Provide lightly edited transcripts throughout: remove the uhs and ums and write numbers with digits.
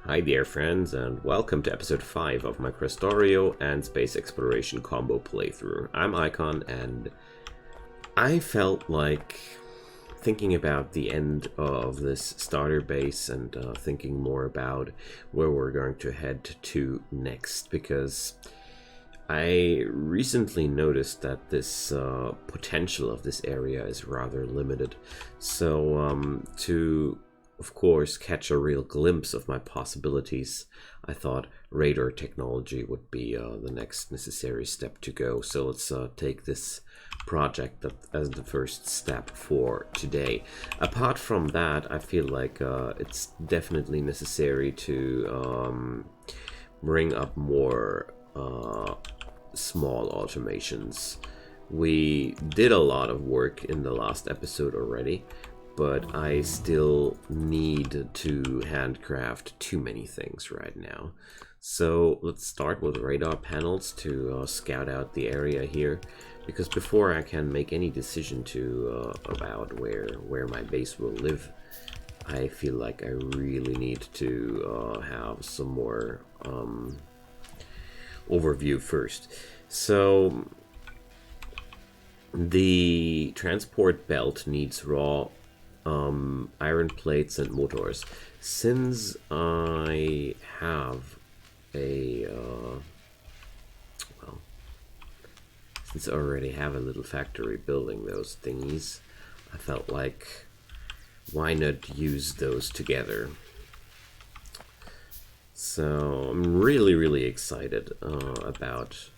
Hi there friends, and welcome to episode 5 of my Krastorio and space exploration combo playthrough. I'm Icon, and I felt like thinking about the end of this starter base and thinking more about where we're going to head to next, because I recently noticed that this potential of this area is rather limited. So to of course catch a real glimpse of my possibilities, I thought radar technology would be the next necessary step to go. So let's take this project as the first step for today. Apart from that, I feel like it's definitely necessary to bring up more small automations. We did a lot of work in the last episode already, but I still need to handcraft too many things right now. So let's start with radar panels to scout out the area here, because before I can make any decision to about where my base will live, I feel like I really need to have some more overview first. So the transport belt needs raw iron plates and motors. Since I have a since I already have a little factory building those thingies, I felt like why not use those together. So I'm really excited about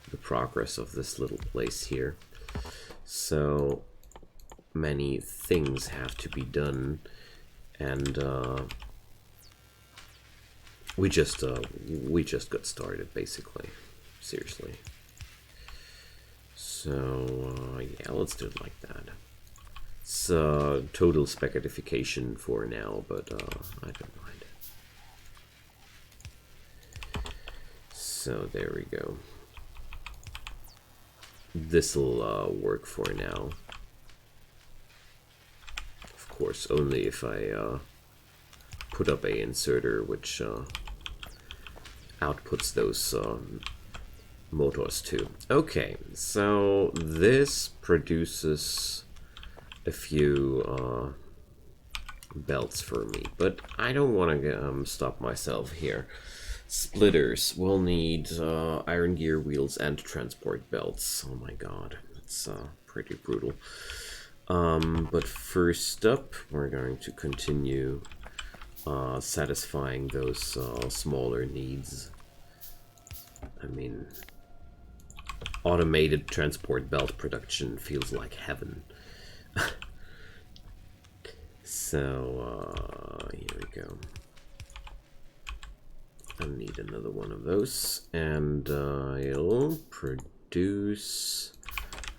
the progress of this little place here. So many things have to be done, and we just got started, basically. Seriously. So yeah, let's do it like that. It's total specadification for now, but I don't mind. So there we go. This'll work for now. Of course, only if I put up a inserter which outputs those motors too. Okay, so this produces a few belts for me, but I don't want to stop myself here. Splitters will need iron gear wheels and transport belts. Oh my god, that's pretty brutal. But first up, we're going to continue satisfying those smaller needs. I mean, automated transport belt production feels like heaven. So here we go. I need another one of those, and I'll produce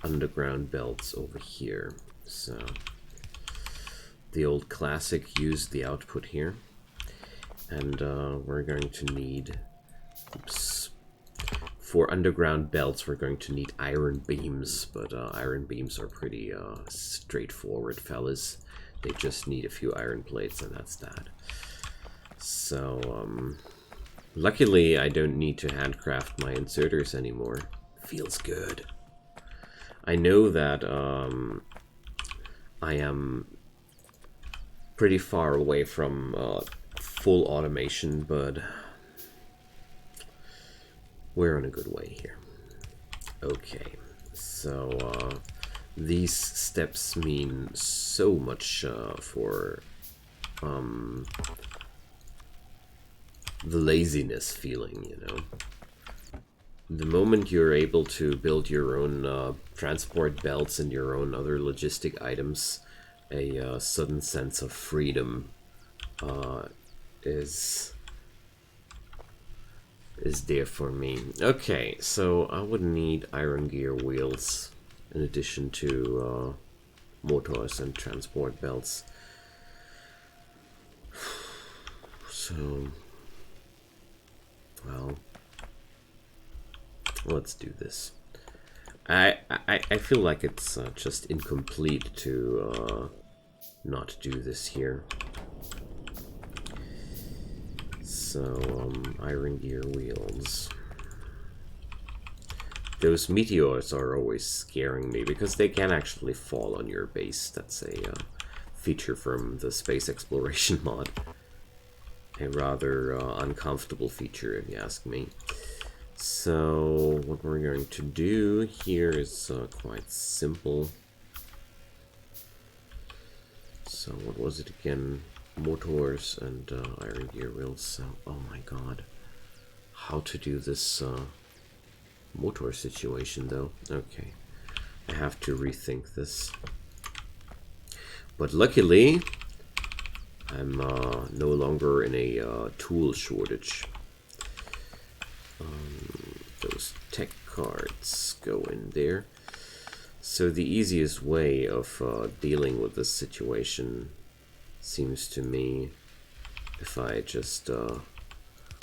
underground belts over here. So the old classic used the output here, and we're going to need, oops, for underground belts we're going to need iron beams, but iron beams are pretty straightforward, fellas. They just need a few iron plates, and that's that. So luckily I don't need to handcraft my inserters anymore. Feels good. I know that I am pretty far away from full automation, but we're on a good way here. Okay, so these steps mean so much for the laziness feeling, you know. The moment you're able to build your own transport belts and your own other logistic items, a sudden sense of freedom is there for me. Okay, so I would need iron gear wheels in addition to motors and transport belts. So, well, let's do this. I feel like it's just incomplete to not do this here. So, iron gear wheels. Those meteors are always scaring me because they can actually fall on your base. That's a feature from the space exploration mod. A rather uncomfortable feature, if you ask me. So what we're going to do here is quite simple. So what was it again? Motors and iron gear wheels. So, oh my god. How to do this motor situation though? Okay. I have to rethink this. But luckily, I'm no longer in a tool shortage. Those tech cards go in there. So the easiest way of dealing with this situation seems to me if I just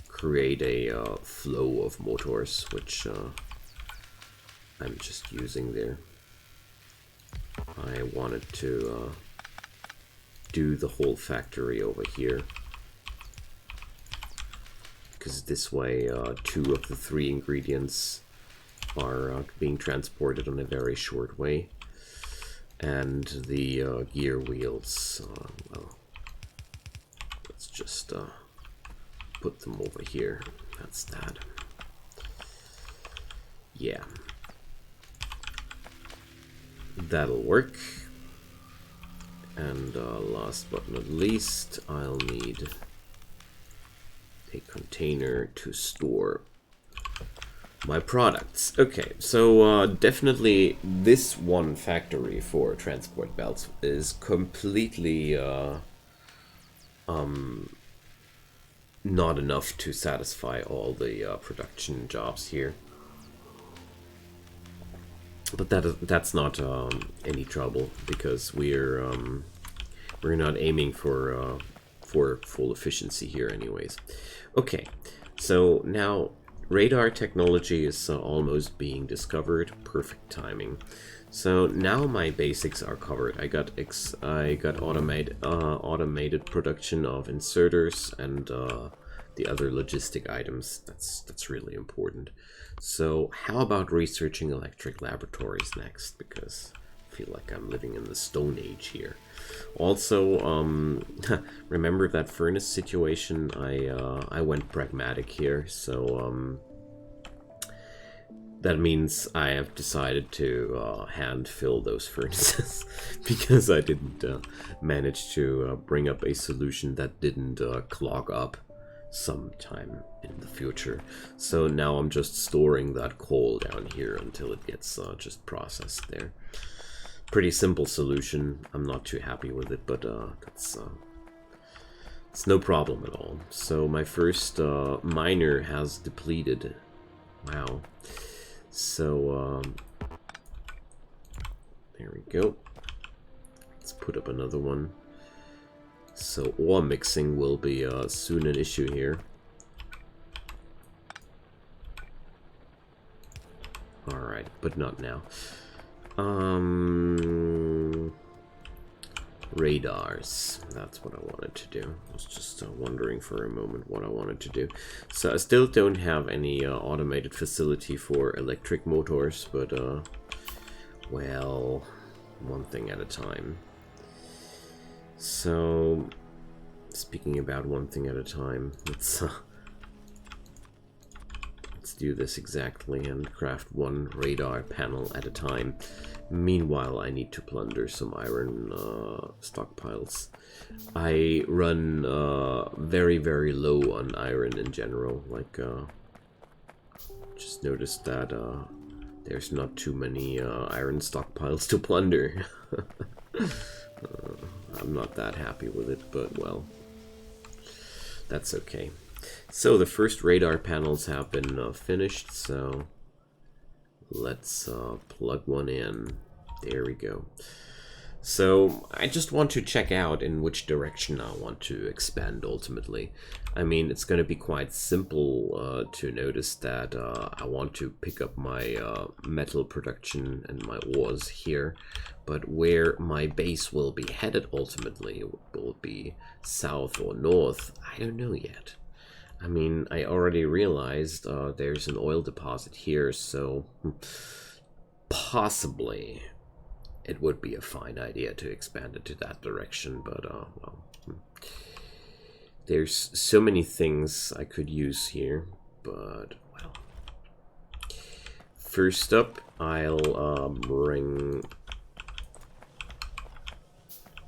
create a flow of motors, which I'm just using there. I wanted to do the whole factory over here, because this way 2 of the 3 ingredients are being transported on a very short way, and the gear wheels, well, let's just put them over here. That's that. Yeah, that'll work. And last but not least, I'll need a container to store my products. Okay, so definitely this one factory for transport belts is completely not enough to satisfy all the production jobs here. But that's not any trouble, because we're not aiming for full efficiency here anyways. Okay, so now radar technology is almost being discovered. Perfect timing. So now my basics are covered. I got automated production of inserters and the other logistic items. That's really important. So how about researching electric laboratories next? Because I feel like I'm living in the Stone Age here. Also, remember that furnace situation? I went pragmatic here, so that means I have decided to hand fill those furnaces because I didn't manage to bring up a solution that didn't clog up sometime in the future. So now I'm just storing that coal down here until it gets just processed there. Pretty simple solution. I'm not too happy with it, but it's no problem at all. So my first miner has depleted. Wow. So there we go. Let's put up another one. So ore mixing will be soon an issue here. Alright, but not now. Radars. That's what I wanted to do. I was just wondering for a moment what I wanted to do. So I still don't have any automated facility for electric motors, but well, one thing at a time. So, speaking about one thing at a time, let's do this exactly and craft one radar panel at a time. Meanwhile, I need to plunder some iron stockpiles. I run very, very low on iron in general. Like, just noticed that there's not too many iron stockpiles to plunder. I'm not that happy with it, but well, that's okay. So the first radar panels have been finished, so let's plug one in. There we go. So I just want to check out in which direction I want to expand ultimately. I mean, it's going to be quite simple to notice that I want to pick up my metal production and my ores here, but where my base will be headed ultimately, will be south or north, I don't know yet. I mean, I already realized there's an oil deposit here, so possibly it would be a fine idea to expand it to that direction, but well, there's so many things I could use here, but well. First up, I'll bring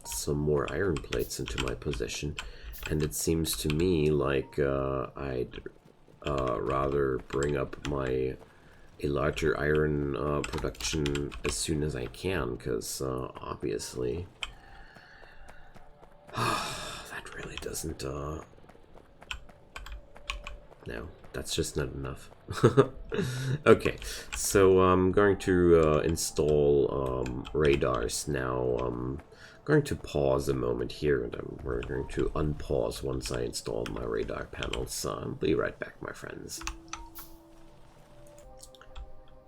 some more iron plates into my possession, and it seems to me like I'd rather bring up a larger iron production as soon as I can, because obviously that really doesn't no, that's just not enough. Okay, so I'm going to install radars now. I'm going to pause a moment here, and we're going to unpause once I install my radar panels. I'll be right back, my friends.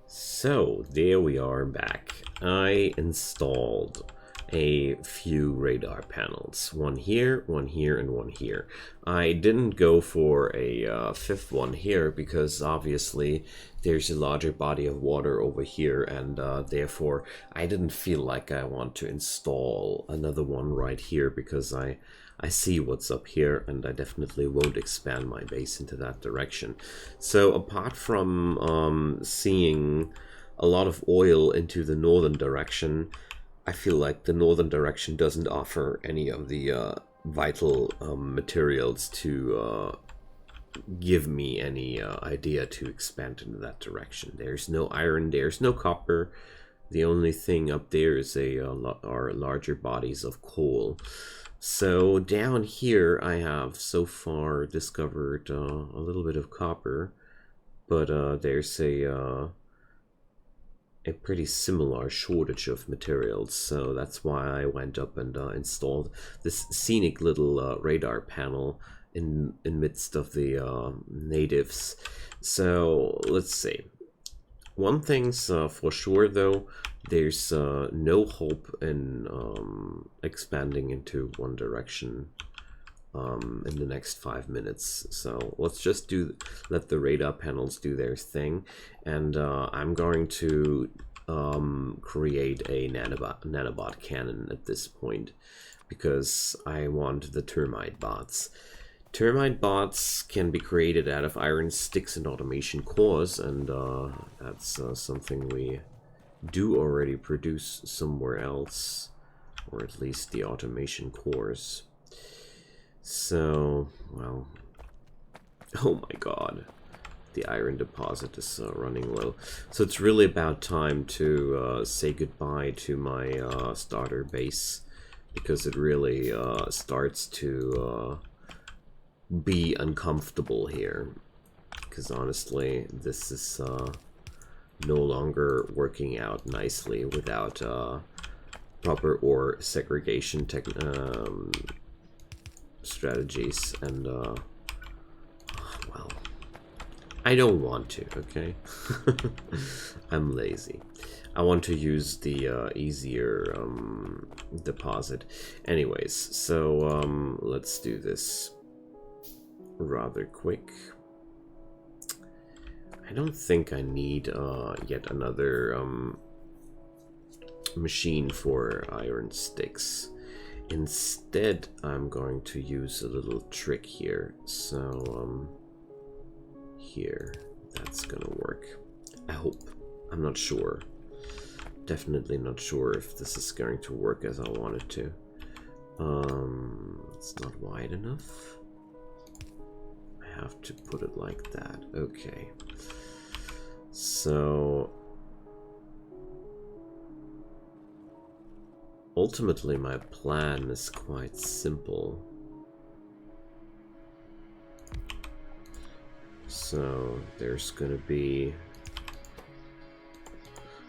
So there we are back. I installed a few radar panels, one here, and one here. I didn't go for a fifth one here because obviously there's a larger body of water over here, and therefore I didn't feel like I want to install another one right here, because I see what's up here, and I definitely won't expand my base into that direction. So apart from seeing a lot of oil into the northern direction, I feel like the northern direction doesn't offer any of the vital materials to give me any idea to expand into that direction. There's no iron, there's no copper. The only thing up there is are larger bodies of coal. So down here I have so far discovered a little bit of copper, but there's a pretty similar shortage of materials, so that's why I went up and installed this scenic little radar panel in midst of the natives. So let's see. One thing's for sure though, there's no hope in expanding into one direction in the next 5 minutes. So let's just let the radar panels do their thing, and I'm going to create a nanobot cannon at this point, because I want the termite bots. Termite bots can be created out of iron sticks and automation cores, and that's something we do already produce somewhere else, or at least the automation cores. So, well, oh my god, the iron deposit is running low. So it's really about time to say goodbye to my starter base, because it really starts to be uncomfortable here. Because honestly, this is no longer working out nicely without proper ore segregation strategies, and well, I don't want to, okay? I'm lazy. I want to use the easier deposit. Anyways, so let's do this rather quick. I don't think I need yet another machine for iron sticks. Instead, I'm going to use a little trick here. So, here, that's gonna work. I hope. I'm not sure. Definitely not sure if this is going to work as I want it to. It's not wide enough. I have to put it like that. Okay. So ultimately my plan is quite simple. So there's gonna be,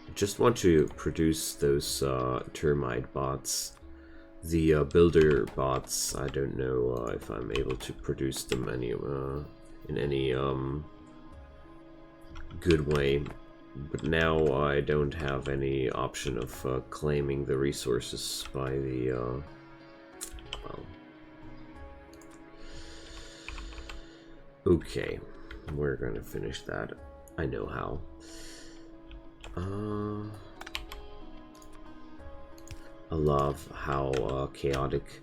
I just want to produce those termite bots. The builder bots, I don't know if I'm able to produce them in any good way, but now I don't have any option of claiming the resources by the well, Okay, we're gonna finish that. I know how. I love how chaotic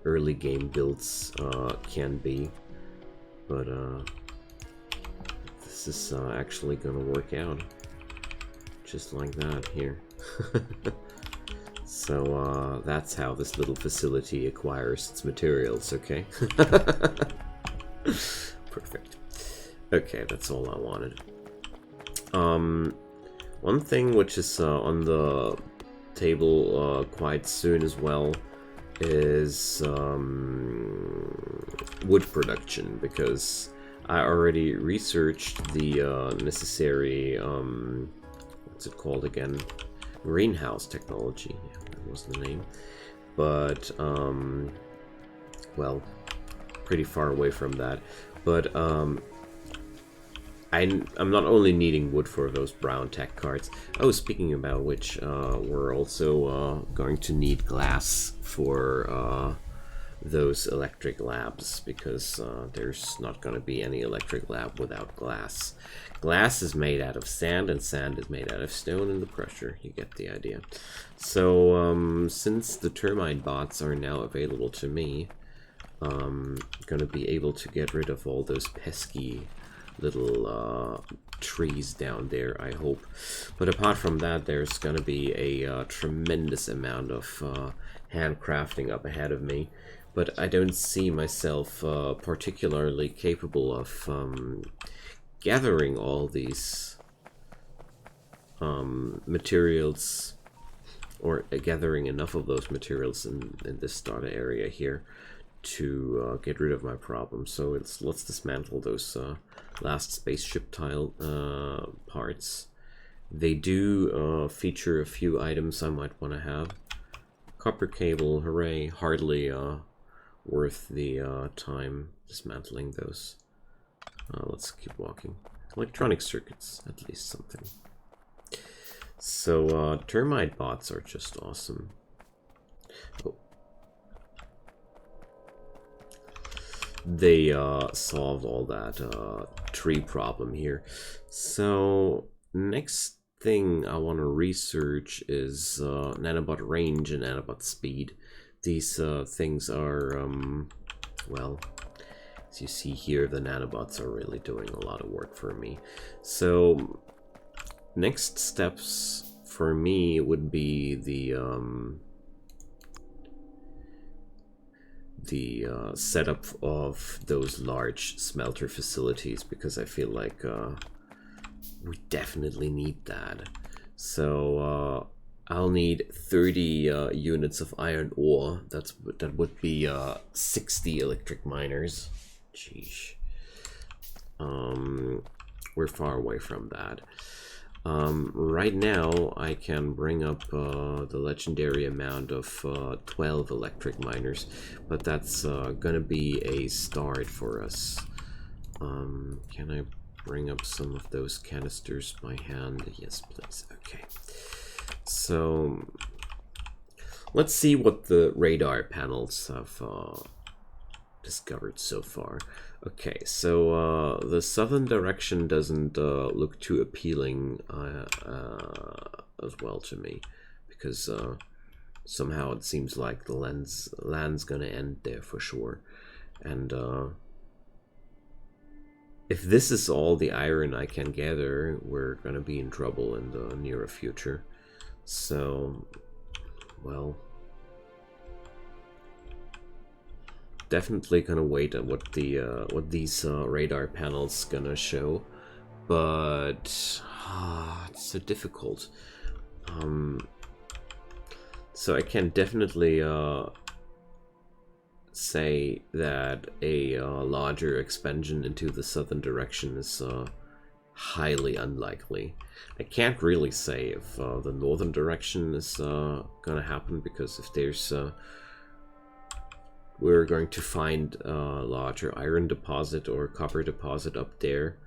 early game builds can be, but this is actually gonna work out just like that here. So that's how this little facility acquires its materials, okay? Perfect. Okay, that's all I wanted. One thing which is on the table quite soon as well is wood production, because I already researched the necessary, what's it called again? Greenhouse technology, yeah, that was the name. But, well, pretty far away from that. But, I'm not only needing wood for those brown tech cards. Oh, speaking about which, we're also going to need glass for those electric labs, because there's not going to be any electric lab without glass. Glass is made out of sand, and sand is made out of stone in the crusher. You get the idea. So, since the termite bots are now available to me, I'm going to be able to get rid of all those pesky little trees down there, I hope. But apart from that, there's going to be a tremendous amount of handcrafting up ahead of me. But I don't see myself particularly capable of gathering all these materials, or gathering enough of those materials in this starter area here to get rid of my problem. So let's dismantle those last spaceship tile parts. They do feature a few items I might want to have. Copper cable, hooray, hardly worth the time dismantling those. Let's keep walking. Electronic circuits, at least something. So termite bots are just awesome. Oh. They solved all that tree problem here. So next thing I want to research is nanobot range and nanobot speed. These things are, well, as you see here, the nanobots are really doing a lot of work for me. So next steps for me would be the setup of those large smelter facilities, because I feel like we definitely need that. So I'll need 30 units of iron ore. That would be 60 electric miners. Jeez. We're far away from that. Right now I can bring up the legendary amount of 12 electric miners, but that's gonna be a start for us. Can I bring up some of those canisters by hand? Yes, please. Okay. So let's see what the radar panels have discovered so far. Okay, so the southern direction doesn't look too appealing as well to me, because somehow it seems like the land's gonna end there for sure. And if this is all the iron I can gather, we're gonna be in trouble in the near future. So, well, definitely gonna wait at what these radar panels gonna show, but it's so difficult. So I can definitely say that a larger expansion into the southern direction is highly unlikely. I can't really say if the northern direction is gonna happen, because if there's we're going to find a larger iron deposit or copper deposit up there.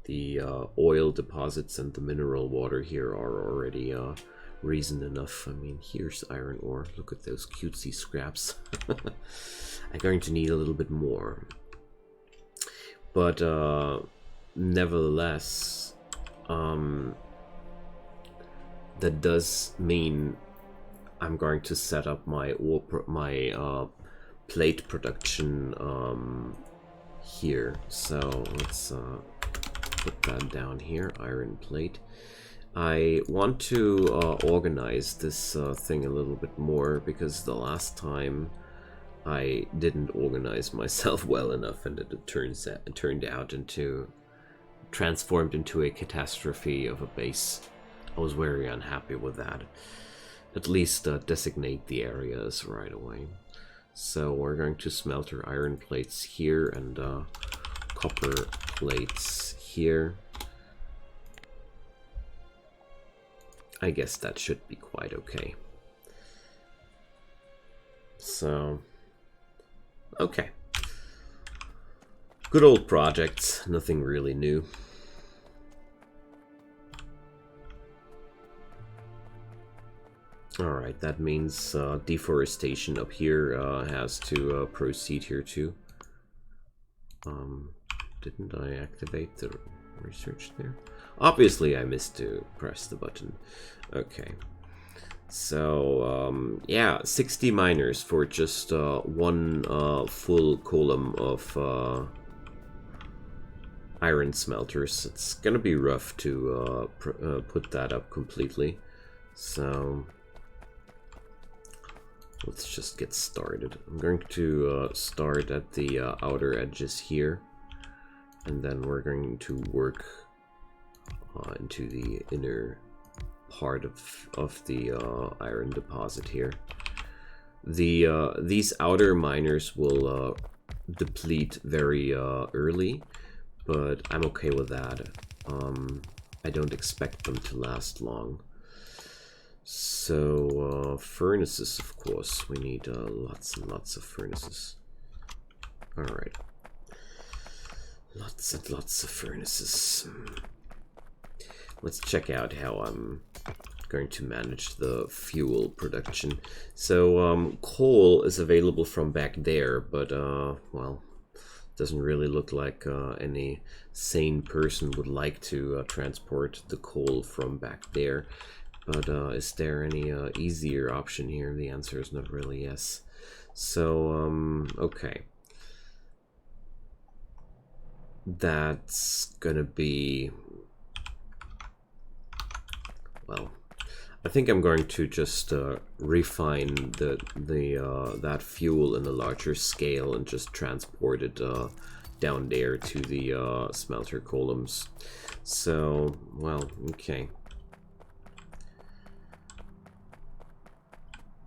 The oil deposits and the mineral water here are already reason enough. I mean, here's iron ore. Look at those cutesy scraps. I'm going to need a little bit more. But nevertheless, that does mean I'm going to set up my plate production here. So let's put that down here, iron plate. I want to organize this thing a little bit more, because the last time I didn't organize myself well enough, and it turned out transformed into a catastrophe of a base. I was very unhappy with that. At least designate the areas right away. So we're going to smelter iron plates here and copper plates here. I guess that should be quite okay. So, okay. Good old projects, nothing really new. Alright, that means deforestation up here has to proceed here too. Didn't I activate the research there? Obviously I missed to press the button. Okay. So, yeah, 60 miners for just one full column of iron smelters. It's gonna be rough to put that up completely. So, let's just get started. I'm going to start at the outer edges here, and then we're going to work into the inner part of the iron deposit here. These outer miners will deplete very early, but I'm okay with that. I don't expect them to last long. So furnaces, of course, we need lots and lots of furnaces. All right, lots and lots of furnaces. Let's check out how I'm going to manage the fuel production. So coal is available from back there, but well, doesn't really look like any sane person would like to transport the coal from back there. But is there any easier option here? The answer is not really yes. So okay, that's gonna be, well, I think I'm going to just refine that fuel in a larger scale and just transport it down there to the smelter columns. So, well, okay.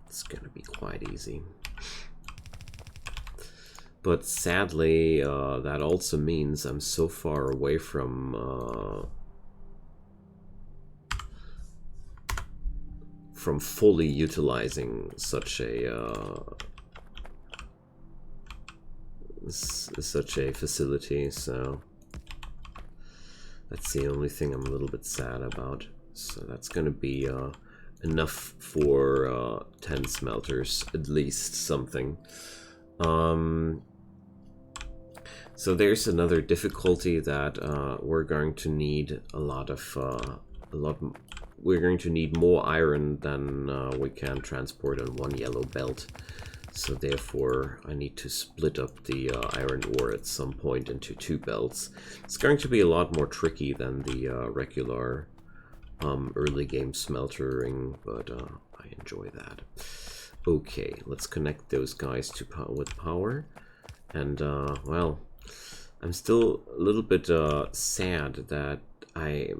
It's gonna be quite easy. But sadly, that also means I'm so far away from fully utilizing such a facility, so that's the only thing I'm a little bit sad about. So that's gonna be enough for 10 smelters, at least something. So there's another difficulty that we're going to need we're going to need more iron than we can transport on one yellow belt. So therefore I need to split up the iron ore at some point into 2 belts. It's going to be a lot more tricky than the regular early game smeltering, but I enjoy that. Okay, let's connect those guys to with power. And well, I'm still a little bit sad that I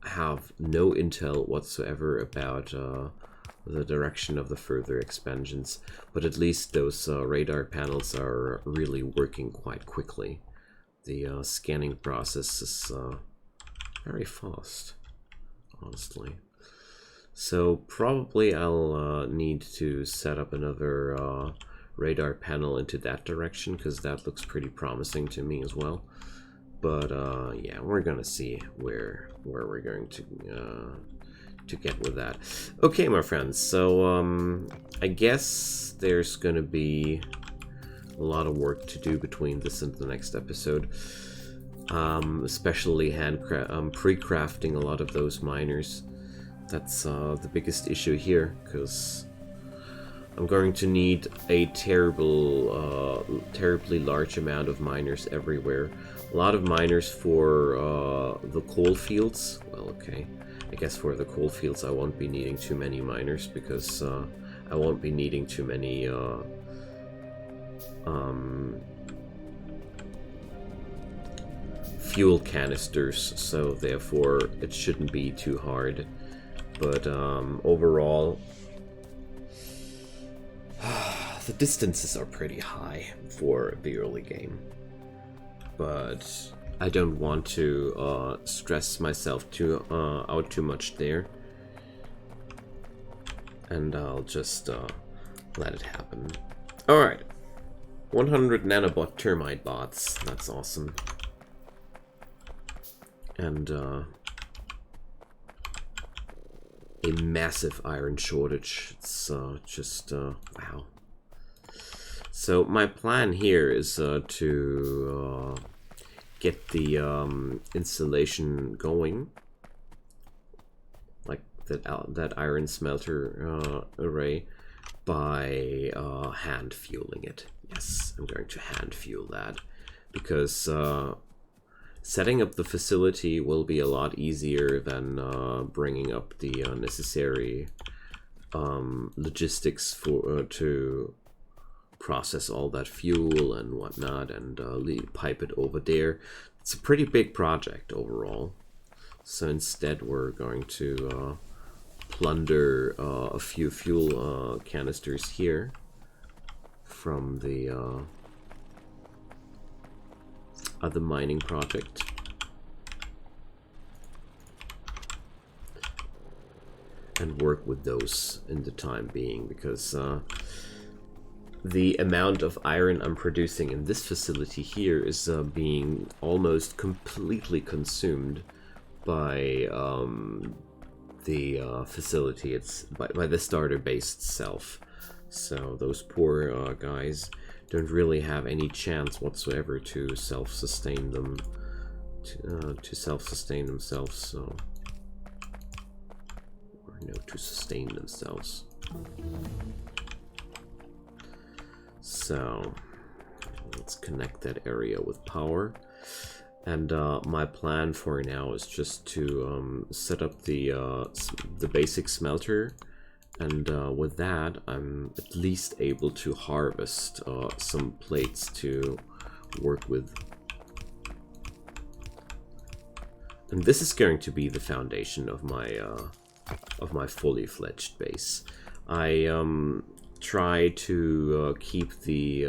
have no intel whatsoever about the direction of the further expansions, but at least those radar panels are really working quite quickly. The scanning process is very fast, honestly. So probably I'll need to set up another radar panel into that direction, because that looks pretty promising to me as well. But yeah, we're gonna see where we're going to get with that. Okay, my friends, so I guess there's gonna be A lot of work to do between this and the next episode. Especially pre-crafting a lot of those miners. That's the biggest issue here, because I'm going to need a terribly large amount of miners everywhere. A lot of miners for the coal fields. Well, okay. I guess for the coal fields I won't be needing too many miners, because I won't be needing too many fuel canisters, so therefore it shouldn't be too hard. But overall, the distances are pretty high for the early game. But I don't want to stress myself out too much there. And I'll just let it happen. Alright. 100 nanobot termite bots. That's awesome. And a massive iron shortage. It's just wow. So my plan here is to get the installation going, like that iron smelter array, by hand fueling it. Yes, I'm going to hand fuel that, because setting up the facility will be a lot easier than bringing up the necessary logistics for to process all that fuel and whatnot, and pipe it over there. It's a pretty big project overall. So instead we're going to plunder a few fuel canisters here from the other mining project. And work with those in the time being, because the amount of iron I'm producing in this facility here is being almost completely consumed by the facility. It's by the starter base itself. So those poor guys don't really have any chance whatsoever to self-sustain them, to self-sustain themselves. So, or no, to sustain themselves. So let's connect that area with power. And my plan for now is just to set up the basic smelter, and with that I'm at least able to harvest some plates to work with. And this is going to be the foundation of my fully fledged base. I try to keep the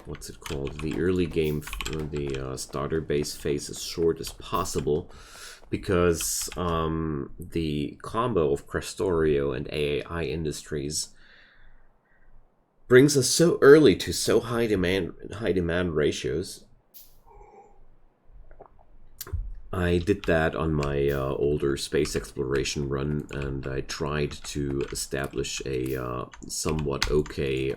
what's it called? The early game, the starter base phase as short as possible, because the combo of Krastorio and AAI Industries brings us so early to so high demand ratios. I did that on my older space exploration run, and I tried to establish a somewhat okay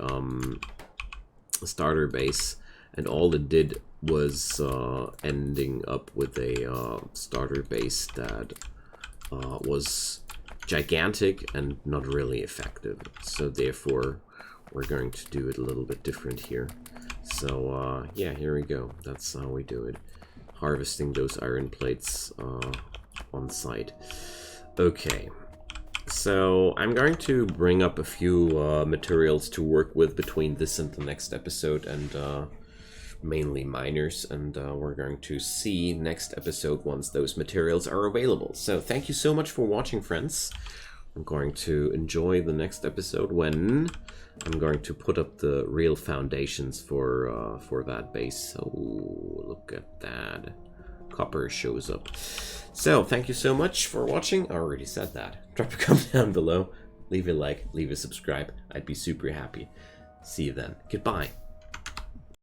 starter base, and all it did was ending up with a starter base that was gigantic and not really effective. So therefore we're going to do it a little bit different here. So yeah, here we go. That's how we do it. Harvesting those iron plates on site. Okay, so I'm going to bring up a few materials to work with between this and the next episode, and mainly miners, and we're going to see next episode once those materials are available. So thank you so much for watching, friends. I'm going to enjoy the next episode when I'm going to put up the real foundations for that base. So look at that. Copper shows up. So thank you so much for watching. I already said that. Drop a comment down below. Leave a like, leave a subscribe. I'd be super happy. See you then. Goodbye.